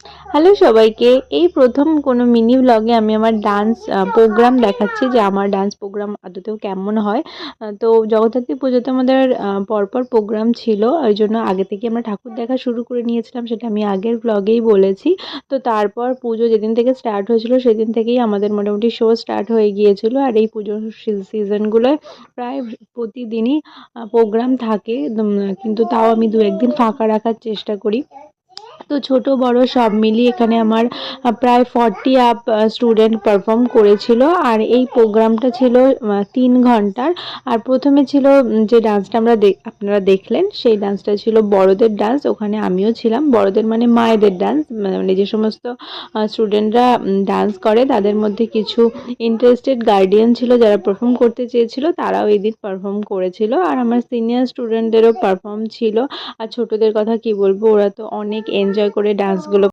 Hello সবাইকে। এই প্রথম কোনো মিনি ভ্লগে আমি আমার ডান্স প্রোগ্রাম দেখাচ্ছি যে আমার ডান্স প্রোগ্রাম আদতেও কেমন হয়। তো জগদ্ধাত্রী পুজোতে আমাদের পরপর প্রোগ্রাম ছিল। ওই জন্য আগে থেকে আমরা ঠাকুর দেখা শুরু করে নিয়েছিলাম, সেটা আমি আগের ভ্লগেই বলেছি। তো তারপর পুজো যেদিন থেকে স্টার্ট হয়েছিল সেদিন থেকেই আমাদের মোটামুটি শো স্টার্ট হয়ে গিয়েছিল। আর এই পুজোর সিজনগুলোয় প্রায় প্রতিদিনই প্রোগ্রাম থাকে। কিন্তু তাও আমি ২-১ দিন ফাঁকা রাখার চেষ্টা করি। তো ছোট বড় সব মিলিয়ে এখানে আমার প্রায় 40 আপ স্টুডেন্ট পারফর্ম করেছিল। আর এই প্রোগ্রামটা ছিল ৩ ঘন্টার। আর প্রথমে ছিল যে ডান্সটা আপনারা দেখলেন সেই ডান্সটা ছিল বড়দের ডান্স। ওখানে আমিও ছিলাম। বড়দের মানে মায়েদের ডান্স, মানে যে সমস্ত স্টুডেন্টরা ডান্স করে তাদের মধ্যে কিছু ইন্টারেস্টেড গার্ডিয়ান ছিল যারা পারফর্ম করতে চেয়েছিল, তারাও এই দিন পারফর্ম করেছিল। আর আমার সিনিয়র স্টুডেন্টদেরও পারফর্ম ছিল। আর ছোটদের কথা কি বলবো, ওরা তো অনেক এনজয় করে ডান্সগুলো